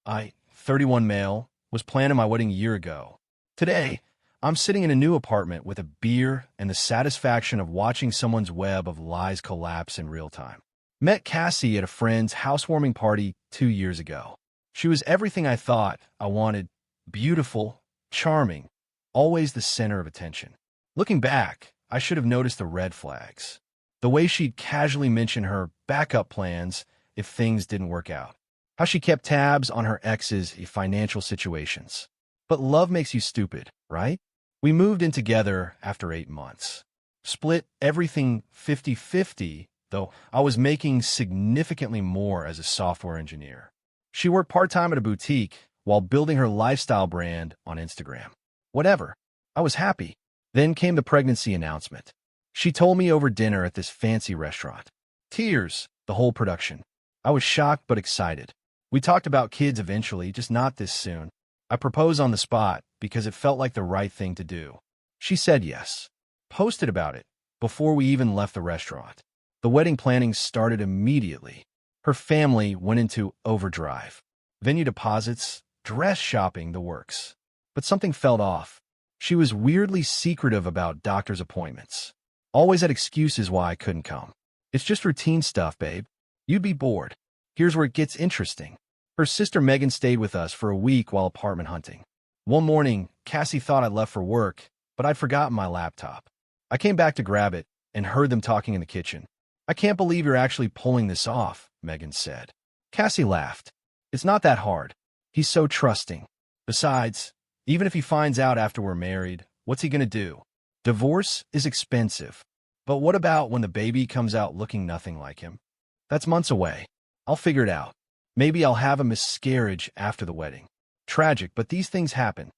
I, 31 male, was planning my wedding a year ago. Today, I'm sitting in a new apartment with a beer and the satisfaction of watching someone's web of lies collapse in real time. Met Cassie at a friend's housewarming party 2 years ago. She was everything I thought I wanted: beautiful, charming, always the center of attention. Looking back, I should have noticed the red flags. The way she'd casually mention her backup plans if things didn't work out. How she kept tabs on her ex's financial situations. But love makes you stupid, right? We moved in together after 8 months. Split everything 50-50, though I was making significantly more as a software engineer. She worked part-time at a boutique while building her lifestyle brand on Instagram. Whatever. I was happy. Then came the pregnancy announcement. She told me over dinner at this fancy restaurant. Tears, the whole production. I was shocked but excited. We talked about kids eventually, just not this soon. I proposed on the spot because it felt like the right thing to do. She said yes. Posted about it before we even left the restaurant. The wedding planning started immediately. Her family went into overdrive. Venue deposits, dress shopping, the works. But something felt off. She was weirdly secretive about doctor's appointments. Always had excuses why I couldn't come. It's just routine stuff, babe. You'd be bored. Here's where it gets interesting. Her sister Megan stayed with us for a week while apartment hunting. One morning, Cassie thought I'd left for work, but I'd forgotten my laptop. I came back to grab it and heard them talking in the kitchen. I can't believe you're actually pulling this off, Megan said. Cassie laughed. It's not that hard. He's so trusting. Besides, even if he finds out after we're married, what's he gonna do? Divorce is expensive. But what about when the baby comes out looking nothing like him? That's months away. I'll figure it out. Maybe I'll have a miscarriage after the wedding. Tragic, but these things happen.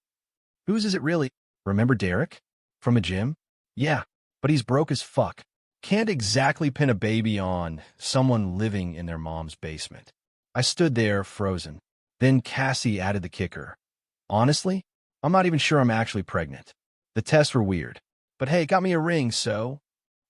Whose is it really? Remember Derek? From a gym? Yeah, but he's broke as fuck. Can't exactly pin a baby on someone living in their mom's basement. I stood there, frozen. Then Cassie added the kicker. Honestly, I'm not even sure I'm actually pregnant. The tests were weird. But hey, got me a ring, so...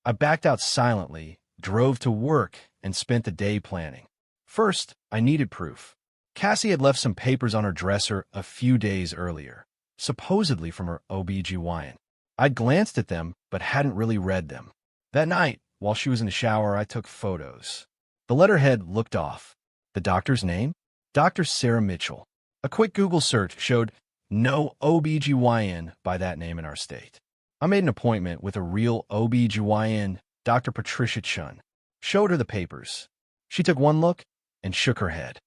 I backed out silently, drove to work, and spent the day planning. First, I needed proof. Cassie had left some papers on her dresser a few days earlier, supposedly from her OB/GYN. I'd glanced at them, but hadn't really read them. That night, while she was in the shower, I took photos. The letterhead looked off. The doctor's name? Dr. Sarah Mitchell. A quick Google search showed no OB/GYN by that name in our state. I made an appointment with a real OB/GYN, Dr. Patricia Chun. Showed her the papers. She took one look and shook her head.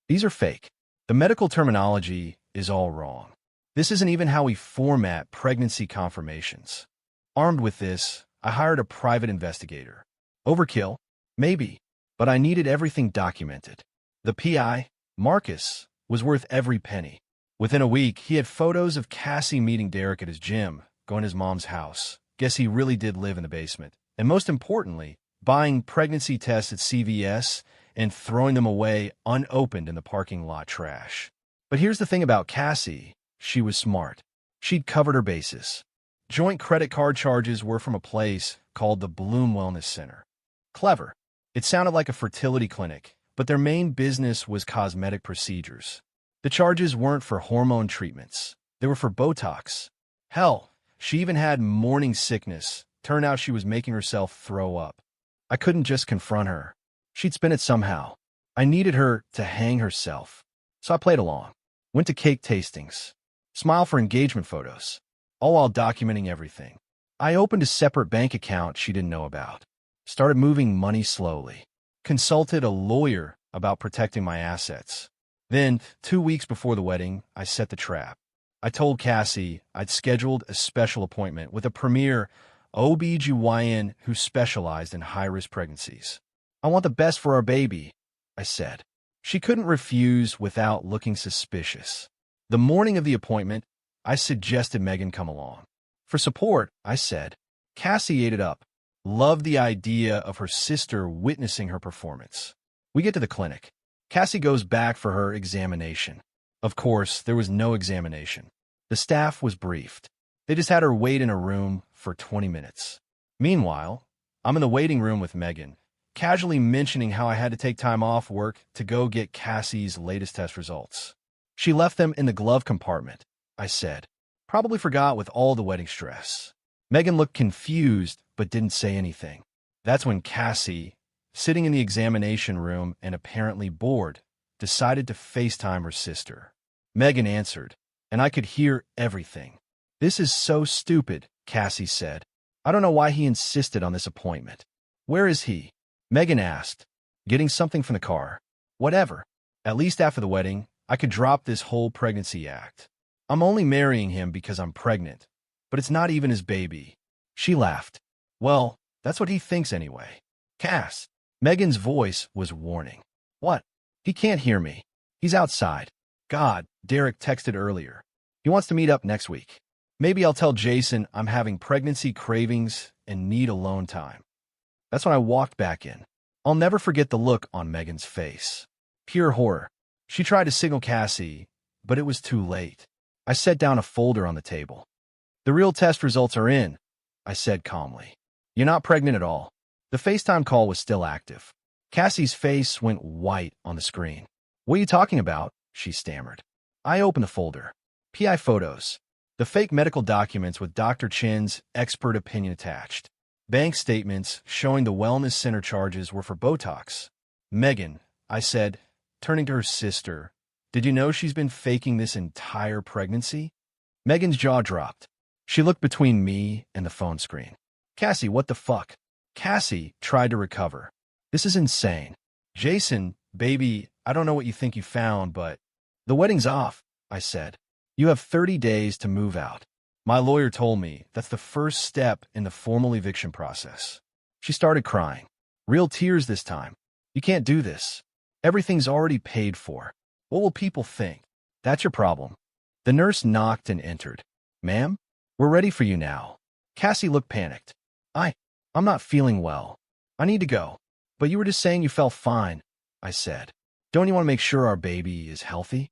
These are fake. The medical terminology is all wrong. This isn't even how we format pregnancy confirmations. Armed with this, I hired a private investigator. Overkill? Maybe. But I needed everything documented. The PI, Marcus, was worth every penny. Within a week, he had photos of Cassie meeting Derek at his gym, going to his mom's house. Guess he really did live in the basement. And most importantly, buying pregnancy tests at CVS and throwing them away unopened in the parking lot trash. But here's the thing about Cassie. She was smart. She'd covered her bases. Joint credit card charges were from a place called the Bloom Wellness Center. Clever. It sounded like a fertility clinic, but their main business was cosmetic procedures. The charges weren't for hormone treatments. They were for Botox. Hell, she even had morning sickness. Turned out she was making herself throw up. I couldn't just confront her. She'd spin it somehow. I needed her to hang herself. So I played along. Went to cake tastings. Smile for engagement photos. All while documenting everything. I opened a separate bank account she didn't know about. Started moving money slowly. Consulted a lawyer about protecting my assets. Then, 2 weeks before the wedding, I set the trap. I told Cassie I'd scheduled a special appointment with a premier OB/GYN who specialized in high-risk pregnancies. I want the best for our baby, I said. She couldn't refuse without looking suspicious. The morning of the appointment, I suggested Megan come along. For support, I said. Cassie ate it up. Loved the idea of her sister witnessing her performance. We get to the clinic. Cassie goes back for her examination. Of course, there was no examination. The staff was briefed. They just had her wait in a room for 20 minutes. Meanwhile, I'm in the waiting room with Megan, casually mentioning how I had to take time off work to go get Cassie's latest test results. She left them in the glove compartment, I said. Probably forgot with all the wedding stress. Megan looked confused but didn't say anything. That's when Cassie, sitting in the examination room and apparently bored, decided to FaceTime her sister. Megan answered, and I could hear everything. "This is so stupid," Cassie said. "I don't know why he insisted on this appointment." "Where is he?" Megan asked. "Getting something from the car." "Whatever. At least after the wedding, I could drop this whole pregnancy act. I'm only marrying him because I'm pregnant, but it's not even his baby." She laughed. "Well, that's what he thinks anyway." "Cass." Megan's voice was warning. "What?" "He can't hear me. He's outside." "God," Derek texted earlier. "He wants to meet up next week. Maybe I'll tell Jason I'm having pregnancy cravings and need alone time." That's when I walked back in. I'll never forget the look on Megan's face. Pure horror. She tried to signal Cassie, but it was too late. I set down a folder on the table. "The real test results are in," I said calmly. "You're not pregnant at all." The FaceTime call was still active. Cassie's face went white on the screen. "What are you talking about?" she stammered. I opened the folder. PI photos. The fake medical documents with Dr. Chin's expert opinion attached. Bank statements showing the wellness center charges were for Botox. "Megan," I said, turning to her sister, "did you know she's been faking this entire pregnancy?" Megan's jaw dropped. She looked between me and the phone screen. "Cassie, what the fuck?" Cassie tried to recover. "This is insane. Jason, baby, I don't know what you think you found, but the wedding's off," I said. "You have 30 days to move out. My lawyer told me that's the first step in the formal eviction process." She started crying. Real tears this time. "You can't do this. Everything's already paid for. What will people think?" "That's your problem." The nurse knocked and entered. "Ma'am, we're ready for you now." Cassie looked panicked. I'm not feeling well. I need to go." "But you were just saying you felt fine," I said. "Don't you want to make sure our baby is healthy?"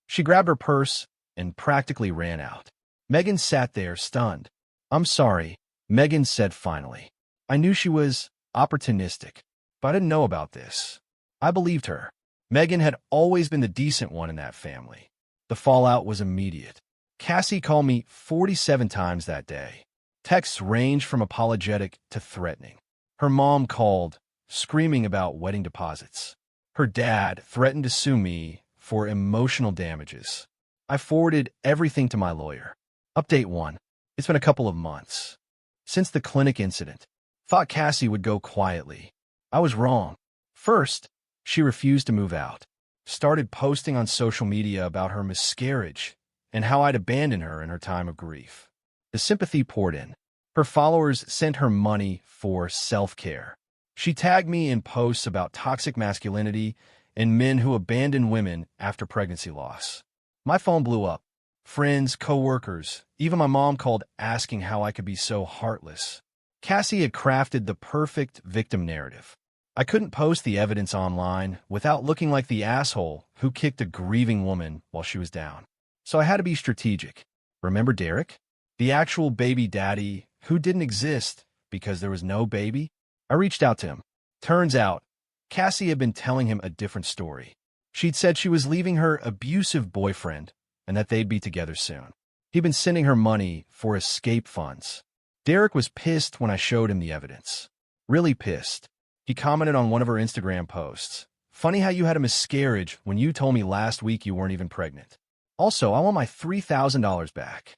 She grabbed her purse and practically ran out. Megan sat there stunned. "I'm sorry," Megan said finally. "I knew she was opportunistic, but I didn't know about this." I believed her. Megan had always been the decent one in that family. The fallout was immediate. Cassie called me 47 times that day. Texts ranged from apologetic to threatening. Her mom called, screaming about wedding deposits. Her dad threatened to sue me for emotional damages. I forwarded everything to my lawyer. Update 1. It's been a couple of months since the clinic incident. Thought Cassie would go quietly. I was wrong. First, she refused to move out. Started posting on social media about her miscarriage and how I'd abandoned her in her time of grief. The sympathy poured in. Her followers sent her money for self-care. She tagged me in posts about toxic masculinity and men who abandon women after pregnancy loss. My phone blew up. Friends, coworkers, even my mom called asking how I could be so heartless. Cassie had crafted the perfect victim narrative. I couldn't post the evidence online without looking like the asshole who kicked a grieving woman while she was down. So I had to be strategic. Remember Derek? The actual baby daddy who didn't exist because there was no baby? I reached out to him. Turns out, Cassie had been telling him a different story. She'd said she was leaving her abusive boyfriend and that they'd be together soon. He'd been sending her money for escape funds. Derek was pissed when I showed him the evidence. Really pissed. He commented on one of her Instagram posts. "Funny how you had a miscarriage when you told me last week you weren't even pregnant. Also, I want my $3,000 back."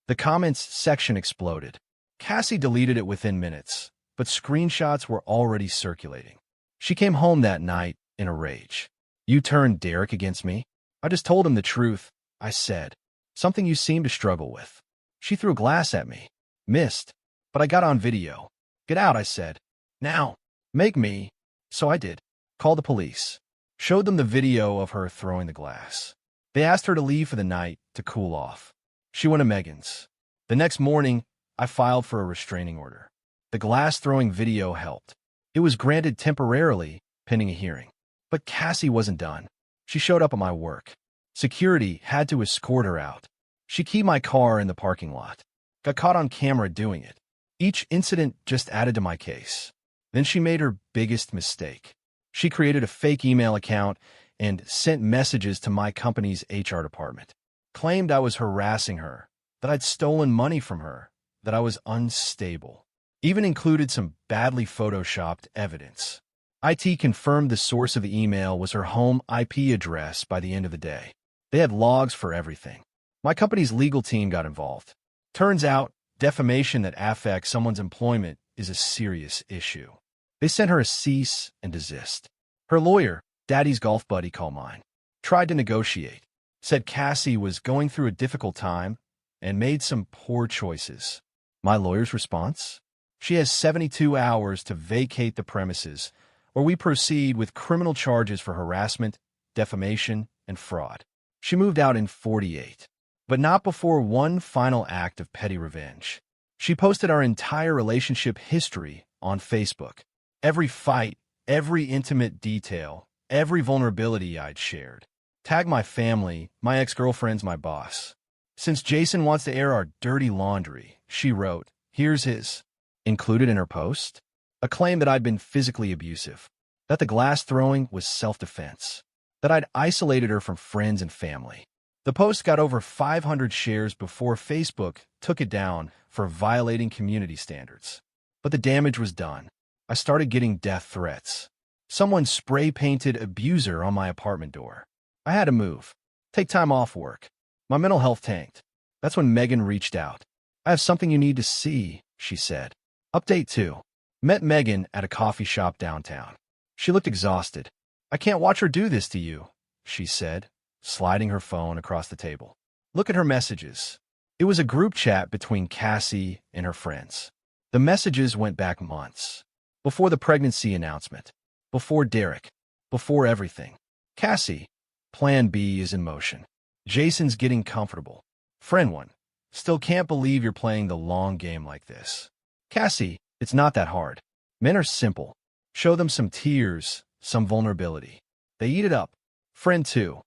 The comments section exploded. Cassie deleted it within minutes, but screenshots were already circulating. She came home that night in a rage. "You turned Derek against me?" "I just told him the truth," I said. "Something you seem to struggle with." She threw glass at me. Missed, but I got on video. "Get out," I said. "Now. Make me." So I did. Called the police. Showed them the video of her throwing the glass. They asked her to leave for the night to cool off. She went to Megan's. The next morning, I filed for a restraining order. The glass-throwing video helped. It was granted temporarily, pending a hearing. But Cassie wasn't done. She showed up at my work. Security had to escort her out. She keyed my car in the parking lot. Got caught on camera doing it. Each incident just added to my case. Then she made her biggest mistake. She created a fake email account and sent messages to my company's HR department. Claimed I was harassing her, that I'd stolen money from her, that I was unstable. Even included some badly photoshopped evidence. IT confirmed the source of the email was her home IP address by the end of the day. They had logs for everything. My company's legal team got involved. Turns out, defamation that affects someone's employment is a serious issue. They sent her a cease and desist. Her lawyer, Daddy's golf buddy call mine, tried to negotiate, said Cassie was going through a difficult time and made some poor choices. My lawyer's response? She has 72 hours to vacate the premises, or we proceed with criminal charges for harassment, defamation, and fraud. She moved out in 48, but not before one final act of petty revenge. She posted our entire relationship history on Facebook. Every fight, every intimate detail, every vulnerability I'd shared. Tagged my family, my ex-girlfriends, my boss. Since Jason wants to air our dirty laundry, she wrote, here's his. Included in her post? A claim that I'd been physically abusive, that the glass throwing was self-defense, that I'd isolated her from friends and family. The post got over 500 shares before Facebook took it down for violating community standards. But the damage was done. I started getting death threats. Someone spray-painted abuser on my apartment door. I had to move, take time off work. My mental health tanked. That's when Megan reached out. I have something you need to see, she said. Update 2. Met Megan at a coffee shop downtown. She looked exhausted. I can't watch her do this to you, she said, sliding her phone across the table. Look at her messages. It was a group chat between Cassie and her friends. The messages went back months. Before the pregnancy announcement. Before Derek. Before everything. Cassie, Plan B is in motion. Jason's getting comfortable. Friend 1. Still can't believe you're playing the long game like this. Cassie, it's not that hard. Men are simple. Show them some tears, some vulnerability. They eat it up. Friend 2.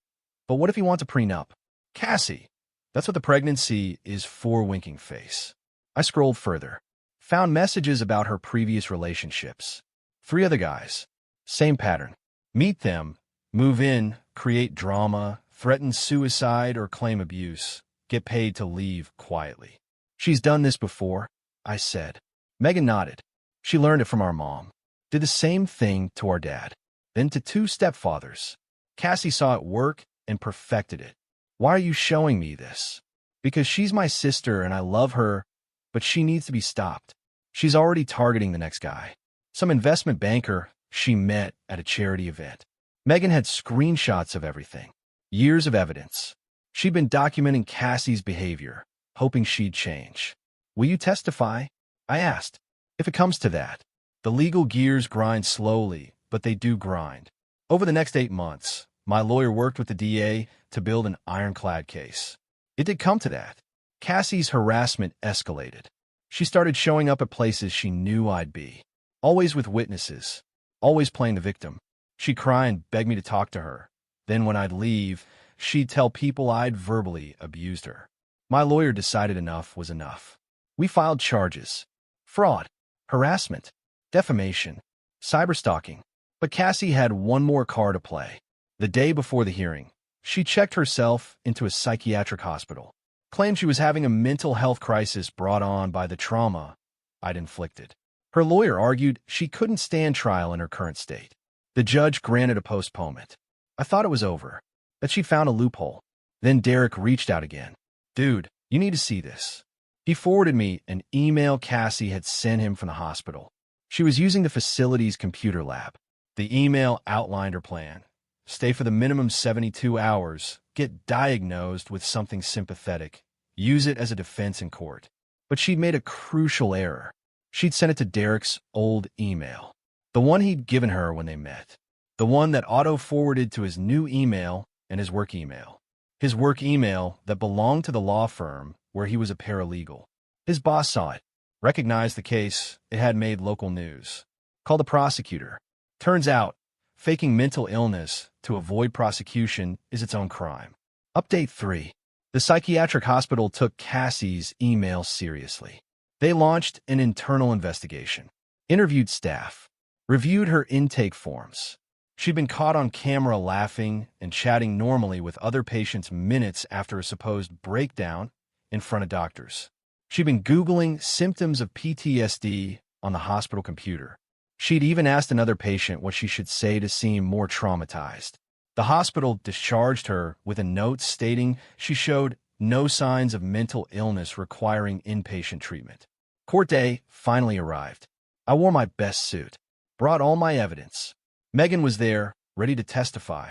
But what if he wants a prenup? Cassie, that's what the pregnancy is for, winking face. I scrolled further. Found messages about her previous relationships. 3 other guys. Same pattern. Meet them, move in, create drama, threaten suicide or claim abuse, get paid to leave quietly. She's done this before, I said. Megan nodded. She learned it from our mom. Did the same thing to our dad. Then to 2 stepfathers. Cassie saw it work and perfected it. Why are you showing me this? Because she's my sister and I love her, but she needs to be stopped. She's already targeting the next guy. Some investment banker she met at a charity event. Megan had screenshots of everything. Years of evidence. She'd been documenting Cassie's behavior, hoping she'd change. Will you testify? I asked. If it comes to that. The legal gears grind slowly, but they do grind. Over the next 8 months, my lawyer worked with the DA to build an ironclad case. It did come to that. Cassie's harassment escalated. She started showing up at places she knew I'd be. Always with witnesses. Always playing the victim. She'd cry and beg me to talk to her. Then when I'd leave, she'd tell people I'd verbally abused her. My lawyer decided enough was enough. We filed charges. Fraud, harassment, defamation, cyberstalking. But Cassie had one more card to play. The day before the hearing, she checked herself into a psychiatric hospital. Claimed she was having a mental health crisis brought on by the trauma I'd inflicted. Her lawyer argued she couldn't stand trial in her current state. The judge granted a postponement. I thought it was over, that she'd found a loophole. Then Derek reached out again. Dude, you need to see this. He forwarded me an email Cassie had sent him from the hospital. She was using the facility's computer lab. The email outlined her plan. Stay for the minimum 72 hours, get diagnosed with something sympathetic, use it as a defense in court. But she'd made a crucial error. She'd sent it to Derek's old email. The one he'd given her when they met. The one that auto-forwarded to his new email and his work email. His work email that belonged to the law firm where he was a paralegal. His boss saw it, recognized the case. It had made local news. Called the prosecutor. Turns out, faking mental illness to avoid prosecution is its own crime. Update 3. The psychiatric hospital took Cassie's email seriously. They launched an internal investigation. Interviewed staff. Reviewed her intake forms. She'd been caught on camera laughing and chatting normally with other patients minutes after a supposed breakdown in front of doctors. She'd been Googling symptoms of PTSD on the hospital computer. She'd even asked another patient what she should say to seem more traumatized. The hospital discharged her with a note stating she showed no signs of mental illness requiring inpatient treatment. Court day finally arrived. I wore my best suit, brought all my evidence. Megan was there, ready to testify.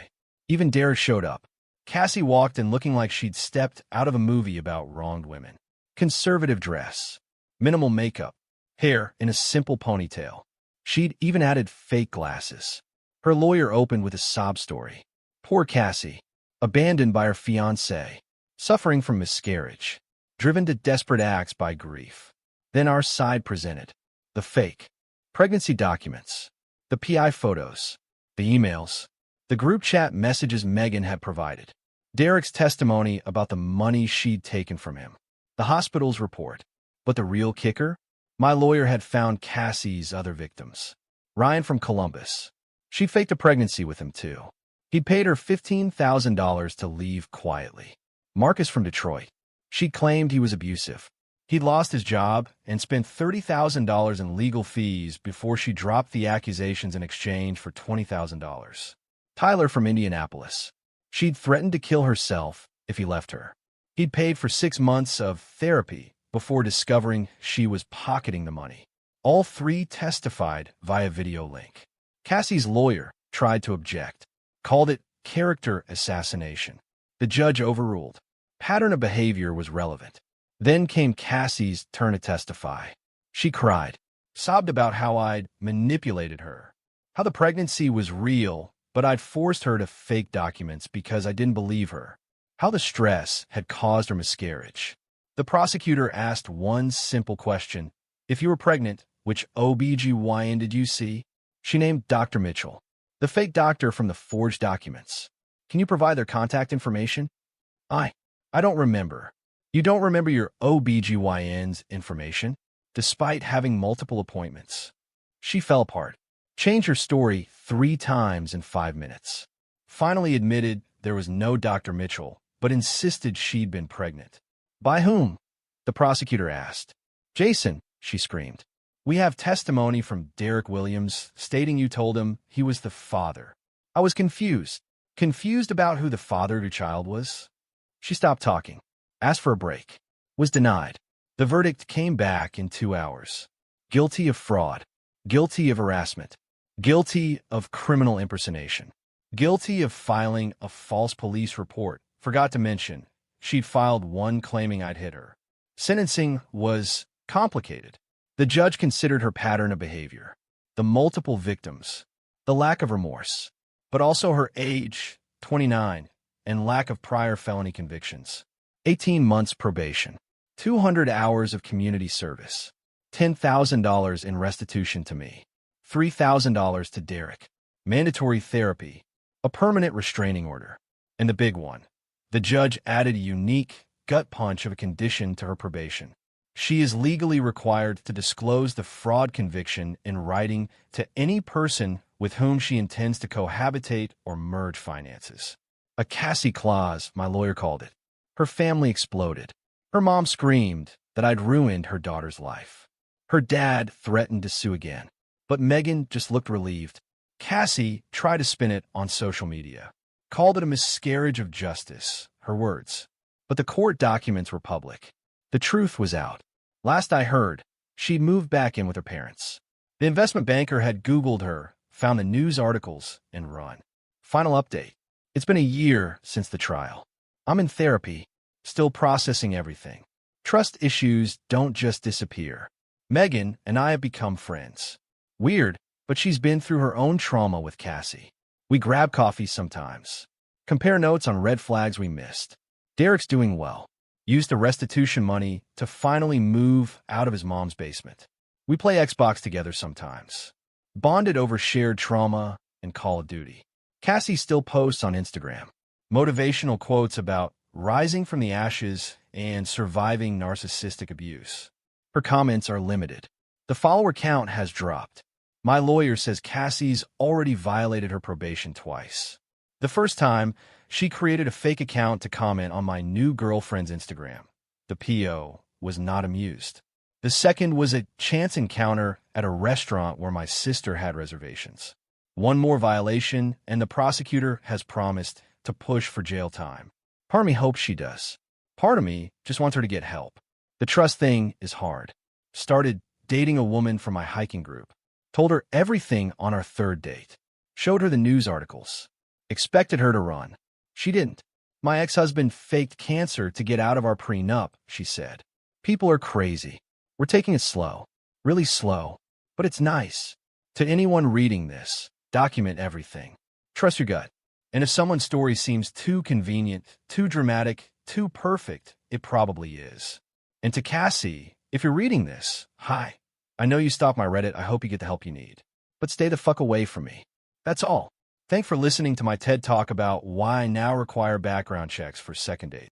Even Derek showed up. Cassie walked in looking like she'd stepped out of a movie about wronged women. Conservative dress, minimal makeup, hair in a simple ponytail. She'd even added fake glasses. Her lawyer opened with a sob story. Poor Cassie, abandoned by her fiancé, suffering from miscarriage, driven to desperate acts by grief. Then our side presented the fake pregnancy documents, the PI photos, the emails, the group chat messages Megan had provided, Derek's testimony about the money she'd taken from him, the hospital's report. But the real kicker? My lawyer had found Cassie's other victims. Ryan from Columbus. She faked a pregnancy with him, too. He'd paid her $15,000 to leave quietly. Marcus from Detroit. She claimed he was abusive. He'd lost his job and spent $30,000 in legal fees before she dropped the accusations in exchange for $20,000. Tyler from Indianapolis. She'd threatened to kill herself if he left her. He'd paid for 6 months of therapy before discovering she was pocketing the money. All three testified via video link. Cassie's lawyer tried to object, called it character assassination. The judge overruled. Pattern of behavior was relevant. Then came Cassie's turn to testify. She cried, sobbed about how I'd manipulated her, how the pregnancy was real, but I'd forced her to fake documents because I didn't believe her, how the stress had caused her miscarriage. The prosecutor asked one simple question. If you were pregnant, which OBGYN did you see? She named Dr. Mitchell, the fake doctor from the forged documents. Can you provide their contact information? I don't remember. You don't remember your OBGYN's information, despite having multiple appointments. She fell apart, changed her story 3 times in 5 minutes. Finally admitted there was no Dr. Mitchell, but insisted she'd been pregnant. By whom? The prosecutor asked. Jason, she screamed. We have testimony from Derek Williams stating you told him he was the father. I was confused. Confused about who the father of your child was? She stopped talking, asked for a break, was denied. The verdict came back in 2 hours. Guilty of fraud, guilty of harassment, guilty of criminal impersonation, guilty of filing a false police report. Forgot to mention, she'd filed one claiming I'd hit her. Sentencing was complicated. The judge considered her pattern of behavior, the multiple victims, the lack of remorse, but also her age, 29, and lack of prior felony convictions. 18 months probation, 200 hours of community service, $10,000 in restitution to me, $3,000 to Derek, mandatory therapy, a permanent restraining order, and the big one. The judge added a unique gut punch of a condition to her probation. She is legally required to disclose the fraud conviction in writing to any person with whom she intends to cohabitate or merge finances. A Cassie clause, my lawyer called it. Her family exploded. Her mom screamed that I'd ruined her daughter's life. Her dad threatened to sue again, but Megan just looked relieved. Cassie tried to spin it on social media, called it a miscarriage of justice, her words. But the court documents were public. The truth was out. Last I heard, she'd moved back in with her parents. The investment banker had Googled her, found the news articles, and run. Final update. It's been a year since the trial. I'm in therapy, still processing everything. Trust issues don't just disappear. Megan and I have become friends. Weird, but she's been through her own trauma with Cassie. We grab coffee sometimes. Compare notes on red flags we missed. Derek's doing well. Used the restitution money to finally move out of his mom's basement. We play Xbox together sometimes. Bonded over shared trauma and Call of Duty. Cassie still posts on Instagram motivational quotes about rising from the ashes and surviving narcissistic abuse. Her comments are limited. The follower count has dropped. My lawyer says Cassie's already violated her probation twice. The first time, she created a fake account to comment on my new girlfriend's Instagram. The PO was not amused. The second was a chance encounter at a restaurant where my sister had reservations. One more violation, and the prosecutor has promised to push for jail time. Part of me hopes she does. Part of me just wants her to get help. The trust thing is hard. Started dating a woman from my hiking group. Told her everything on our third date. Showed her the news articles. Expected her to run. She didn't. My ex-husband faked cancer to get out of our prenup, she said. People are crazy. We're taking it slow. Really slow. But it's nice. To anyone reading this, document everything. Trust your gut. And if someone's story seems too convenient, too dramatic, too perfect, it probably is. And to Cassie, if you're reading this, hi. I know you stalk my Reddit. I hope you get the help you need. But stay the fuck away from me. That's all. Thanks for listening to my TED Talk about why I now require background checks for second dates.